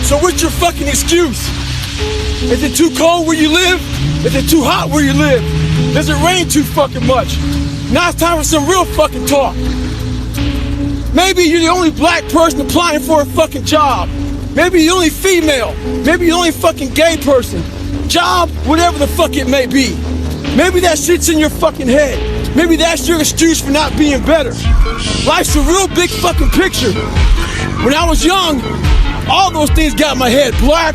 So what's your fucking excuse? Is it too cold where you live? Is it too hot where you live? Does it rain too fucking much? Now it's time for some real fucking talk. Maybe you're the only black person applying for a fucking job. Maybe you're the only female. Maybe you're the only fucking gay person. Job, whatever the fuck it may be. Maybe that shit's in your fucking head. Maybe that's your excuse for not being better. Life's a real big fucking picture. When I was young, all those things got in my head. Black,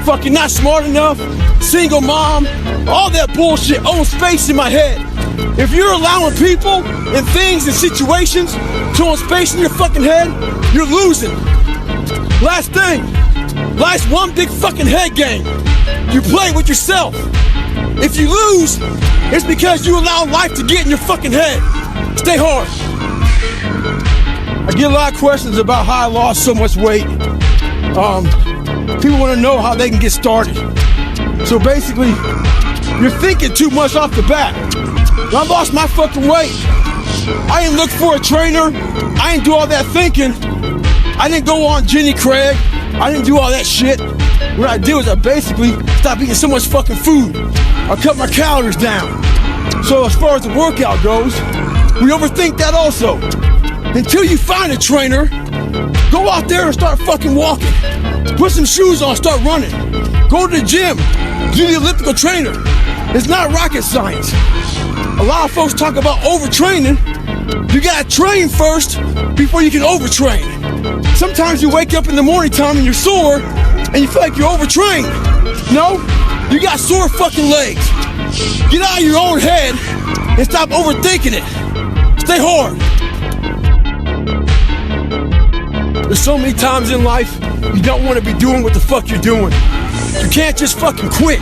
fucking not smart enough, single mom, all that bullshit owns space in my head. If you're allowing people and things and situations to own space in your fucking head, you're losing. Last thing, life's one big fucking head game. You play with yourself. If you lose, it's because you allow life to get in your fucking head. Stay hard. I get a lot of questions about how I lost so much weight. People want to know how they can get started. So basically, you're thinking too much off the bat. I lost my fucking weight. I didn't look for a trainer. I didn't do all that thinking. I didn't go on Jenny Craig. I didn't do all that shit. What I did was I basically stopped eating so much fucking food. I cut my calories down. So as far as the workout goes, we overthink that also. Until you find a trainer, go out there and start fucking walking. Put some shoes on, start running. Go to the gym, do the elliptical trainer. It's not rocket science. A lot of folks talk about overtraining. You gotta train first before you can overtrain. Sometimes you wake up in the morning time and you're sore and you feel like you're overtrained. No, you got sore fucking legs. Get out of your own head and stop overthinking it. Stay hard. There's so many times in life you don't want to be doing what the fuck you're doing. You can't just fucking quit.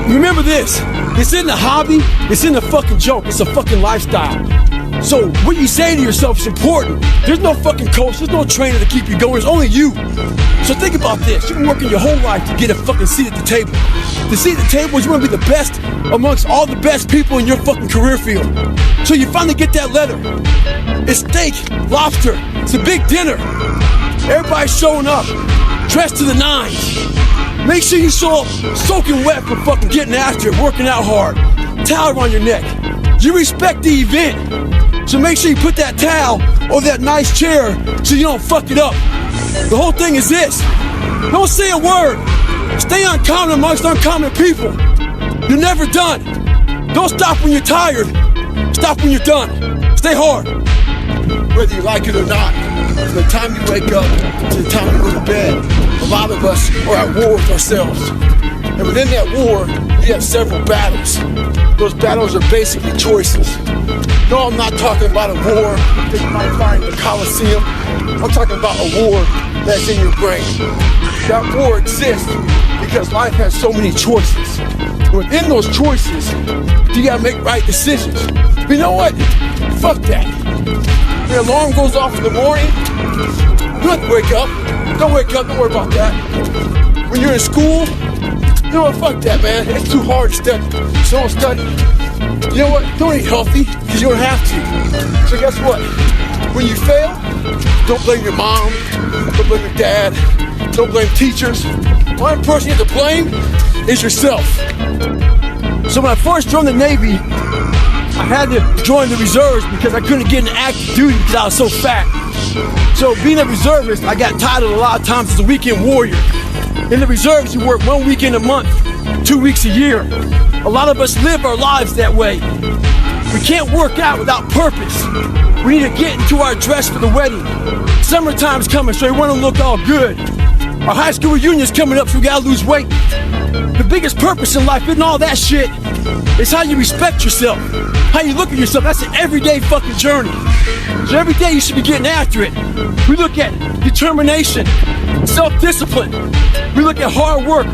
Remember this, it's in the hobby, it's in the fucking joke, it's a fucking lifestyle. So what you say to yourself is important. There's no fucking coach, there's no trainer to keep you going, it's only you. So think about this, you've been working your whole life to get a fucking seat at the table. The seat at the table is you want to be the best amongst all the best people in your fucking career field. So you finally get that letter. It's steak, lobster, it's a big dinner. Everybody's showing up, dressed to the nines. Make sure you show up soaking wet for fucking getting after it, working out hard. Towel around your neck. You respect the event. So make sure you put that towel over that nice chair so you don't fuck it up. The whole thing is this. Don't say a word. Stay uncommon amongst uncommon people. You're never done. Don't stop when you're tired. Stop when you're done. Stay hard. Whether you like it or not, from the time you wake up to the time you go to bed, a lot of us are at war with ourselves. And within that war, we have several battles. Those battles are basically choices. No, I'm not talking about a war that you might find in the Coliseum. I'm talking about a war that's in your brain. That war exists because life has so many choices. Within those choices, you gotta make right decisions. But you know what? Fuck that. When the alarm goes off in the morning, you don't have to wake up. Don't wake up, don't worry about that. When you're in school, you know what, fuck that, man. It's too hard to study, so don't study. You know what, don't eat healthy, because you don't have to. So guess what? When you fail, don't blame your mom, don't blame your dad, don't blame teachers. One person you have to blame is yourself. So when I first joined the Navy, I had to join the reserves because I couldn't get into active duty because I was so fat. So being a reservist, I got titled a lot of times as a weekend warrior. In the reserves, you work 1 weekend a month, 2 weeks a year. A lot of us live our lives that way. We can't work out without purpose. We need to get into our dress for the wedding. Summertime's coming, so we want to look all good. Our high school reunion's coming up, so we gotta lose weight. The biggest purpose in life isn't all that shit. It's how you respect yourself, how you look at yourself. That's an everyday fucking journey. So every day you should be getting after it. We look at determination, self-discipline. We look at hard work.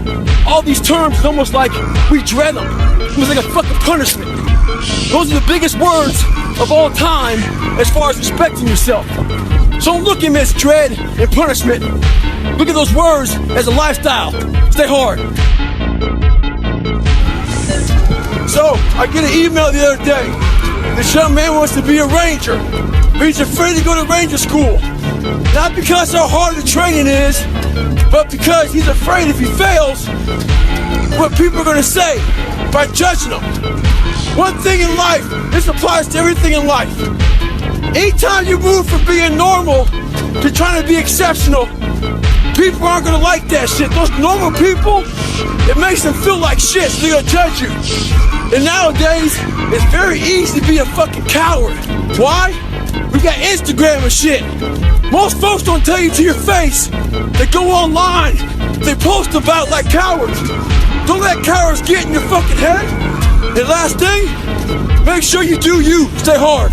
All these terms, it's almost like we dread them. It's like a fucking punishment. Those are the biggest words of all time as far as respecting yourself. So don't look at them as dread and punishment. Look at those words as a lifestyle. Stay hard. So, I get an email the other day. This young man wants to be a ranger, but he's afraid to go to ranger school. Not because how hard the training is, but because he's afraid if he fails, what people are gonna say by judging him. One thing in life, this applies to everything in life. Anytime you move from being normal to trying to be exceptional, people aren't gonna like that shit. Those normal people, it makes them feel like shit, so they're gonna judge you. And nowadays, it's very easy to be a fucking coward. Why? We got Instagram and shit. Most folks don't tell you to your face. They go online, they post about like cowards. Don't let cowards get in your fucking head. And last thing, make sure you do you. Stay hard.